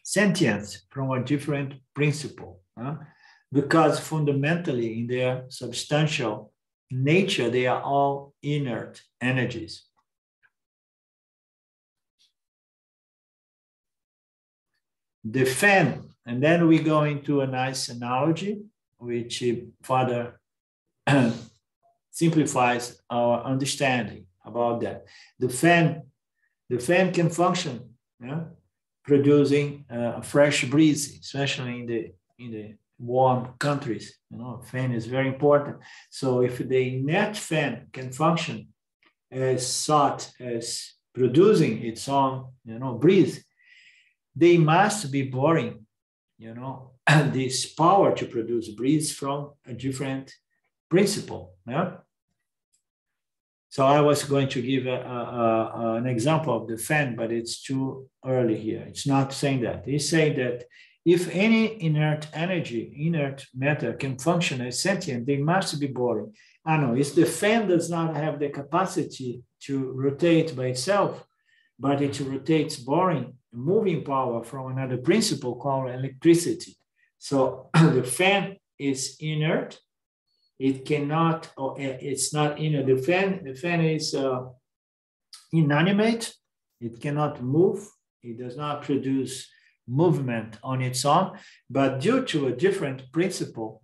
sentience from a different principle, because fundamentally in their substantial nature, they are all inert energies. The fan, and then we go into a nice analogy, which further simplifies our understanding about that. The fan can function, producing a fresh breeze, especially in the warm countries. Fan is very important. So if the inert fan can function as thought, as producing its own, breeze, they must be borrowing, this power to produce breeze from a different principle. So I was going to give an example of the fan, but it's too early here. It's not saying that. It's saying that if any inert energy, inert matter can function as sentient, they must be borrowing. I know, it's the fan does not have the capacity to rotate by itself, but it rotates borrowing moving power from another principle called electricity. So the fan is inert. It cannot, or it's not inert. The fan is inanimate. It cannot move. It does not produce movement on its own, but due to a different principle,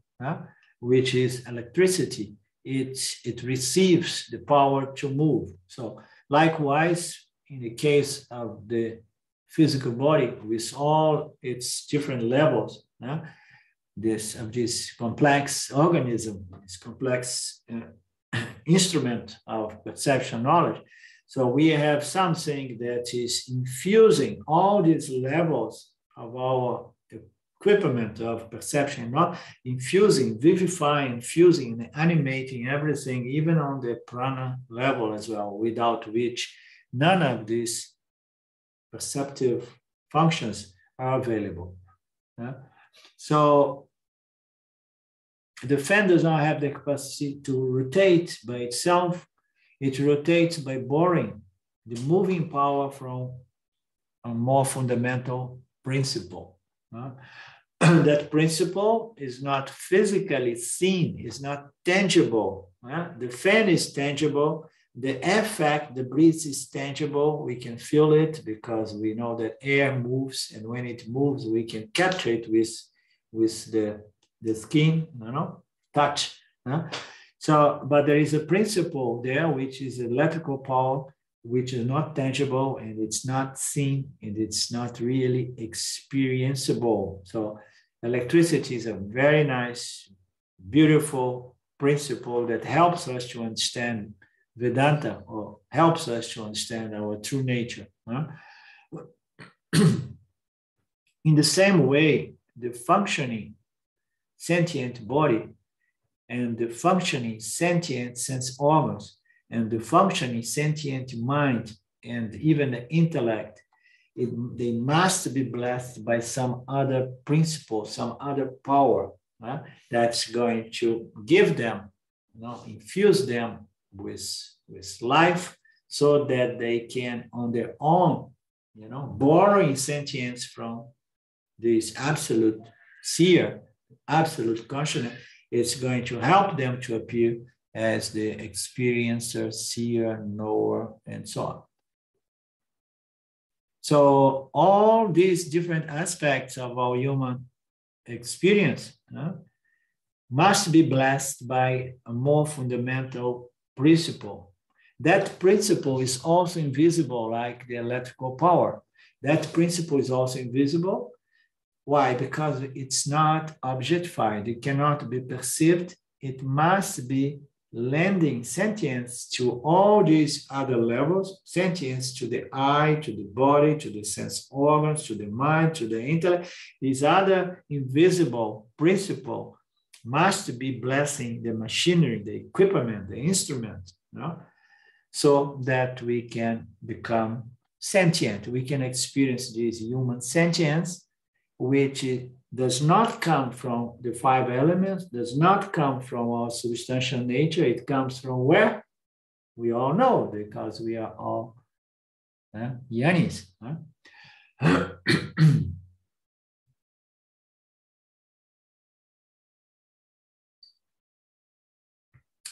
which is electricity, it receives the power to move. So likewise, in the case of the physical body with all its different levels, this complex organism, this complex instrument of perception knowledge. So we have something that is infusing all these levels of our equipment of perception, not infusing, vivifying, infusing, and animating everything, even on the prana level as well, without which none of these perceptive functions are available. So the fan does not have the capacity to rotate by itself. It rotates by borrowing the moving power from a more fundamental principle. That principle is not physically seen, is not tangible. The fan is tangible. The effect, the breeze is tangible. We can feel it because we know that air moves, and when it moves, we can capture it with the skin, touch. So, but there is a principle there, which is electrical power, which is not tangible, and it's not seen, and it's not really experienceable. So electricity is a very nice, beautiful principle that helps us to understand Vedanta, or helps us to understand our true nature. In the same way, the functioning sentient body and the functioning sentient sense organs and the functioning sentient mind and even the intellect, they must be blessed by some other principle, some other power that's going to give them, infuse them with life, so that they can on their own, borrowing sentience from this absolute seer, absolute consciousness. It's going to help them to appear as the experiencer, seer, knower, and so on. So all these different aspects of our human experience must be blessed by a more fundamental principle. That principle is also invisible, like the electrical power. That principle is also invisible. Why? Because it's not objectified. It cannot be perceived. It must be lending sentience to all these other levels, sentience to the eye, to the body, to the sense organs, to the mind, to the intellect. These other invisible principles must be blessing the machinery, the equipment, the instrument, so that we can become sentient. We can experience this human sentience, which does not come from the five elements, does not come from our substantial nature. It comes from where? We all know, because we are all yanis.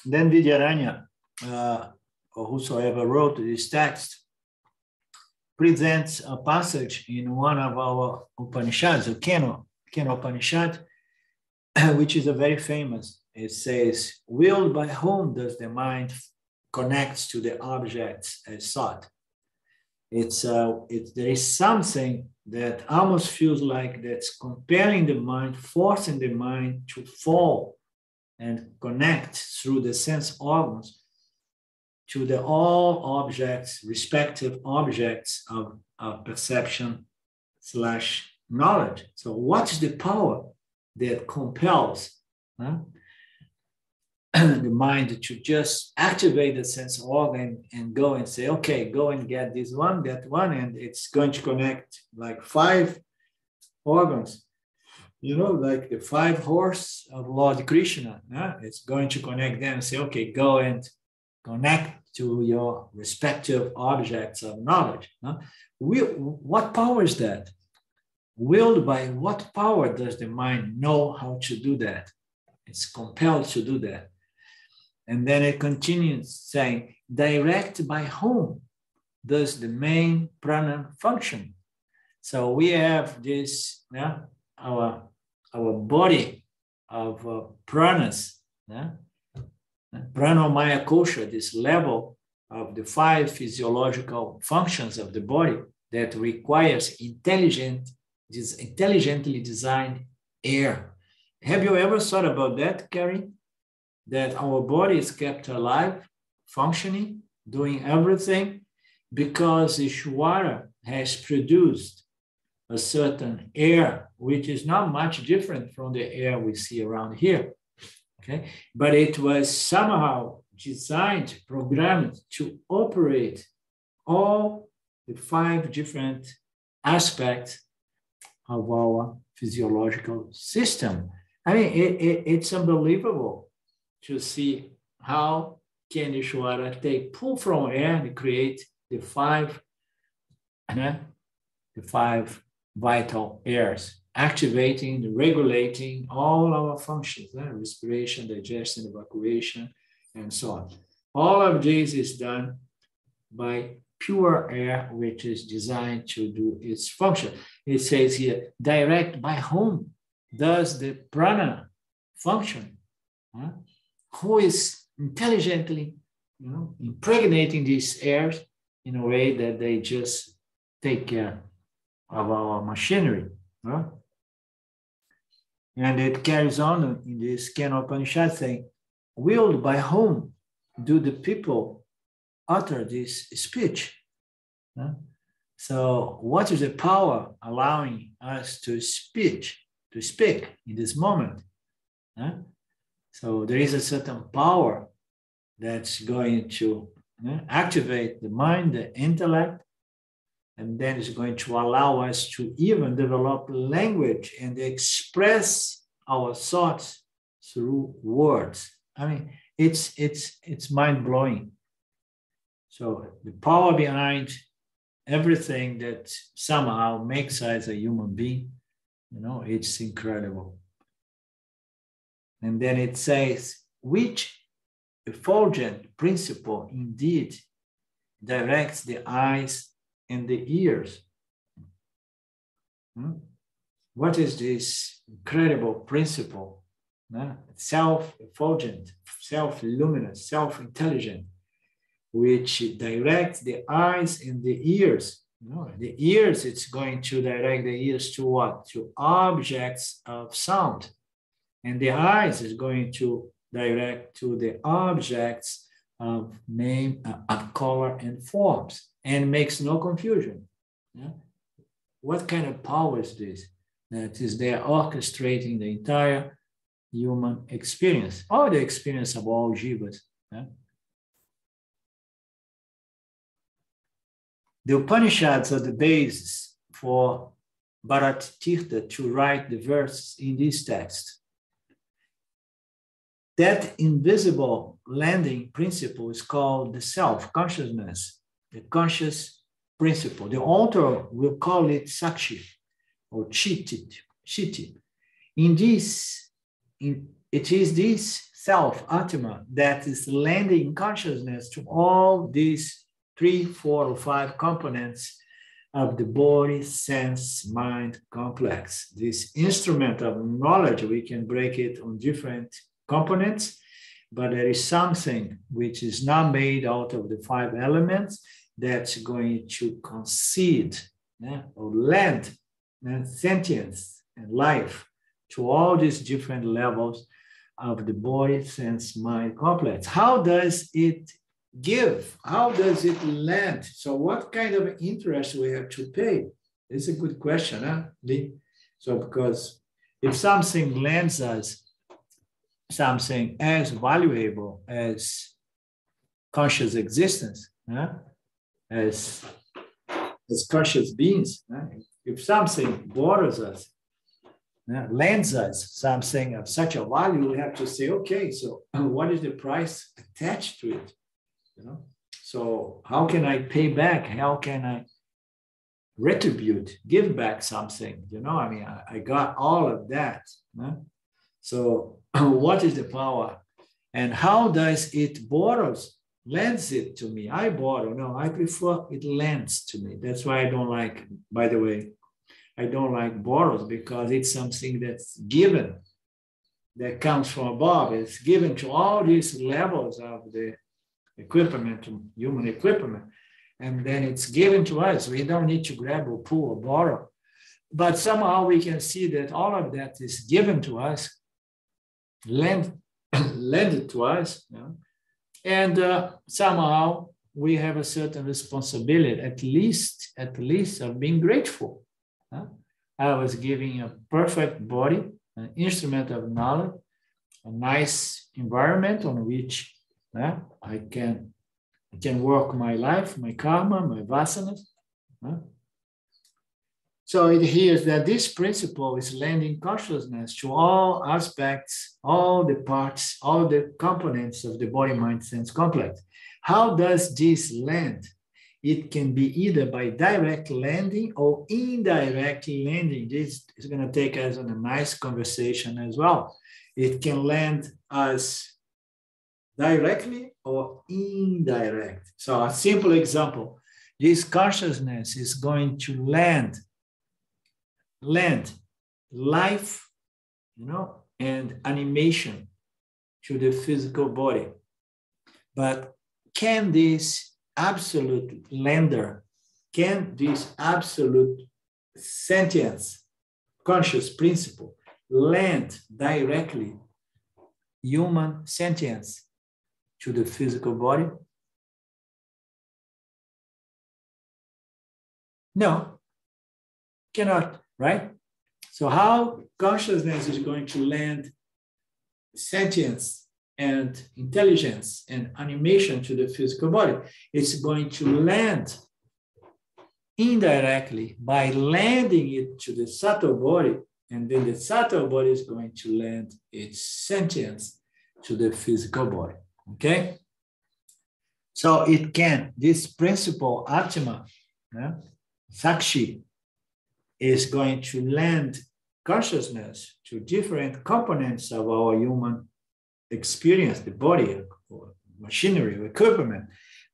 Then Vidyaranya, or whosoever wrote this text, presents a passage in one of our Upanishads, the Kena Upanishad, which is a very famous. It says, willed by whom does the mind connect to the objects as sought? There is something that almost feels like that's compelling the mind, forcing the mind to fall and connect through the sense organs to the all objects, respective objects of perception / knowledge. So what's the power that compels the mind to just activate the sense organ and go and say, okay, go and get this one, that one, and it's going to connect like 5 organs. Like the 5 horses of Lord Krishna. It's going to connect them and say, okay, go and connect to your respective objects of knowledge. What power is that? Willed by what power does the mind know how to do that? It's compelled to do that. And then it continues saying, direct by whom does the main prana function? So we have this, our body of pranas, Pranomaya kosha, this level of the 5 physiological functions of the body that requires intelligently designed air. Have you ever thought about that, Carrie? That our body is kept alive, functioning, doing everything, because Ishwara has produced a certain air, which is not much different from the air we see around here. Okay, but it was somehow designed, programmed to operate all the 5 different aspects of our physiological system. I mean, it's unbelievable to see how can Ishvara pull from air and create the 5 vital airs, activating, regulating all our functions, respiration, digestion, evacuation, and so on. All of this is done by pure air, which is designed to do its function. It says here, direct by whom does the prana function? Who is intelligently, impregnating these airs in a way that they just take care of our machinery. And it carries on in this Kena Upanishad saying, willed by whom do the people utter this speech? So what is the power allowing us to speak in this moment? So there is a certain power that's going to activate the mind, the intellect, and then it's going to allow us to even develop language and express our thoughts through words. I mean, it's mind-blowing. So the power behind everything that somehow makes us a human being, it's incredible. And then it says, which effulgent principle indeed directs the eyes and the ears. What is this incredible principle? Self-effulgent, self-luminous, self-intelligent, which directs the eyes and the ears. The ears, it's going to direct the ears to what? To objects of sound. And the eyes is going to direct to the objects of name, of color and forms, and makes no confusion. What kind of power is this? That is, they are orchestrating the entire human experience, or the experience of all jivas. The Upanishads are the basis for Bharata to write the verses in this text. That invisible landing principle is called the self-consciousness, the conscious principle. The author will call it Sakshi or Chiti. It is this self-atma that is lending consciousness to all these 3, 4, or 5 components of the body, sense, mind complex. This instrument of knowledge, we can break it on different components, but there is something which is not made out of the 5 elements that's going to concede or lend sentience and life to all these different levels of the body, sense, mind complex. How does it give? How does it lend? So what kind of interest we have to pay? It's a good question, Lee? So because if something lends us something as valuable as conscious existence, as conscious beings, if something borders us, lends us something of such a value, we have to say, okay, so what is the price attached to it? So how can I pay back? How can I retribute, give back something? I mean, I got all of that. So what is the power? And how does it borrows, lends it to me? I borrow, no, I prefer it lends to me. That's why I don't like, by the way, I don't like borrows, because it's something that's given, that comes from above. It's given to all these levels of the equipment, human equipment, and then it's given to us. We don't need to grab or pull or borrow. But somehow we can see that all of that is given to us, lend it to us, and somehow we have a certain responsibility, at least of being grateful. I was giving a perfect body, an instrument of knowledge, a nice environment on which I can work my life, my karma, my vasanas. So it hears that this principle is lending consciousness to all aspects, all the parts, all the components of the body, mind, sense complex. How does this lend? It can be either by direct lending or indirect lending. This is going to take us on a nice conversation as well. It can lend us directly or indirect. So a simple example, this consciousness is going to lend life, and animation to the physical body. But can this absolute lender, can this absolute sentience, conscious principle, lend directly human sentience to the physical body? No, cannot, right? So how consciousness is going to lend sentience and intelligence and animation to the physical body? It's going to lend indirectly by lending it to the subtle body, and then the subtle body is going to lend its sentience to the physical body, okay? So it can, this principle, Atma, Sakshi, is going to lend consciousness to different components of our human experience, the body, or machinery, or equipment,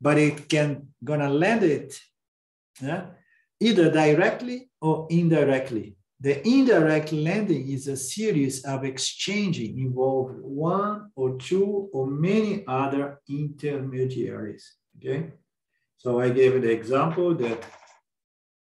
but it can gonna lend it either directly or indirectly. The indirect lending is a series of exchanging involving one or two or many other intermediaries, okay? So I gave you the example that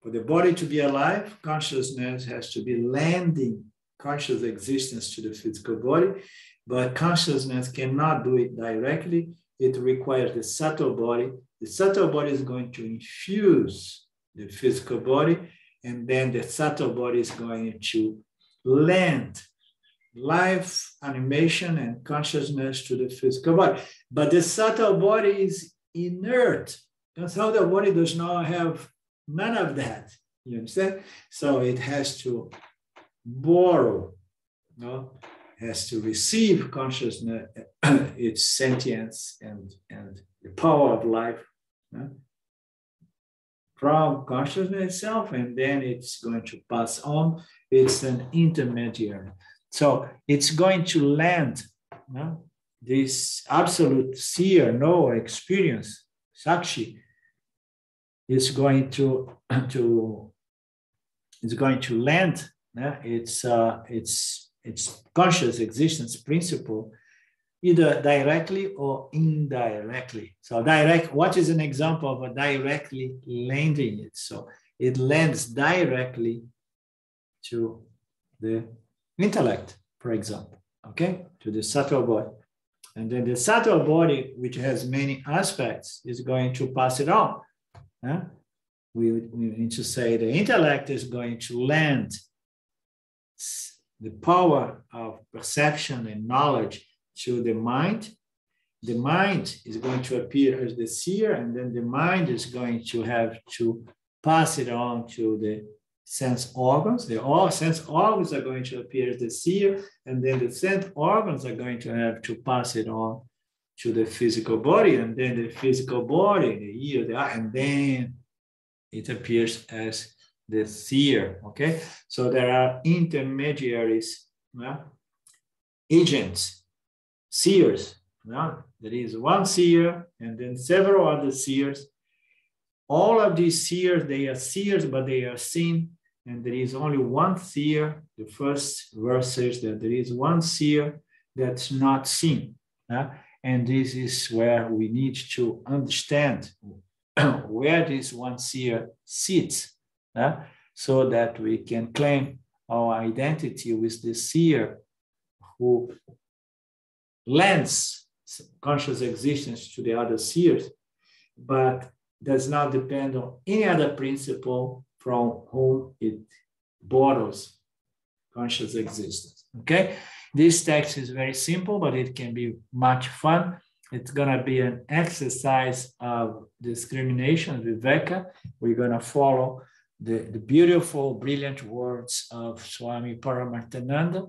for the body to be alive, consciousness has to be lending conscious existence to the physical body, but consciousness cannot do it directly. It requires the subtle body. The subtle body is going to infuse the physical body, and then the subtle body is going to lend life, animation, and consciousness to the physical body. But the subtle body is inert. The subtle body does not have none of that, you understand? So it has to borrow, has to receive consciousness, its sentience and the power of life from consciousness itself, and then it's going to pass on. It's an intermediary. So it's going to lend this absolute seer, knower, experience, Sakshi, is going to lend its conscious existence principle either directly or indirectly. So what is an example of a directly lending it? So it lends directly to the intellect, for example, okay, to the subtle body. And then the subtle body, which has many aspects, is going to pass it on. We need to say the intellect is going to lend the power of perception and knowledge to the mind. The mind is going to appear as the seer, and then the mind is going to have to pass it on to the sense organs. The sense organs are going to appear as the seer, and then the sense organs are going to have to pass it on to the physical body, and then the physical body, the ear, the eye, and then it appears as the seer, okay? So there are intermediaries, agents, seers. There is one seer and then several other seers. All of these seers, they are seers, but they are seen, and there is only one seer. The first verse says that there is one seer that's not seen. And this is where we need to understand where this one seer sits, so that we can claim our identity with the seer who lends conscious existence to the other seers, but does not depend on any other principle from whom it bottles conscious existence. Okay, this text is very simple, but it can be much fun. It's gonna be an exercise of discrimination, Viveka. We're gonna follow the beautiful, brilliant words of Swami Paramarthananda,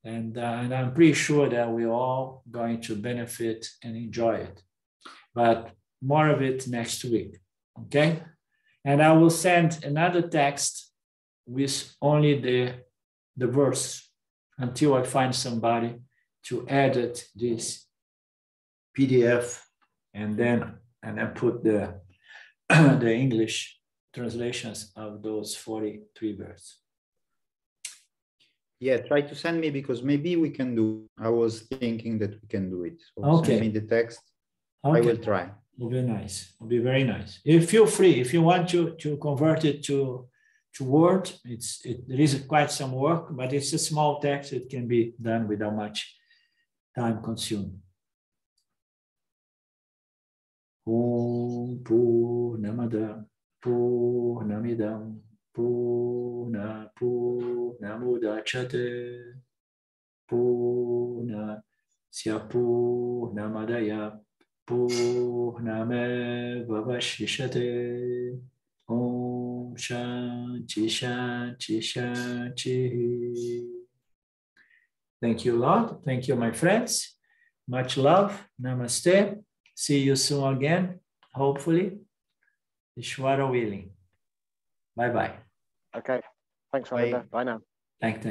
and I'm pretty sure that we're all going to benefit and enjoy it. But more of it next week, okay? And I will send another text with only the verse until I find somebody to edit this PDF and then put the the English translations of those 43 verses. Yeah, try to send me, because maybe we can do. I was thinking that we can do it. So Okay. Send me the text. Okay. I will try. Will be nice. Will be very nice. If feel free, if you want to convert it to Word, there is quite some work, but it's a small text. It can be done without much time consuming. Om Purnamada Purnamidam Purnamudachyate Purnasya Purnamadaya Purnameva Vashishyate. Om Shanti Shanti Shanti. Thank you, Lord. Thank you, my friends. Much love. Namaste. See you soon again, hopefully. Ishwara willing. Bye-bye. Okay. Thanks, Ravinda. Bye now. Thanks.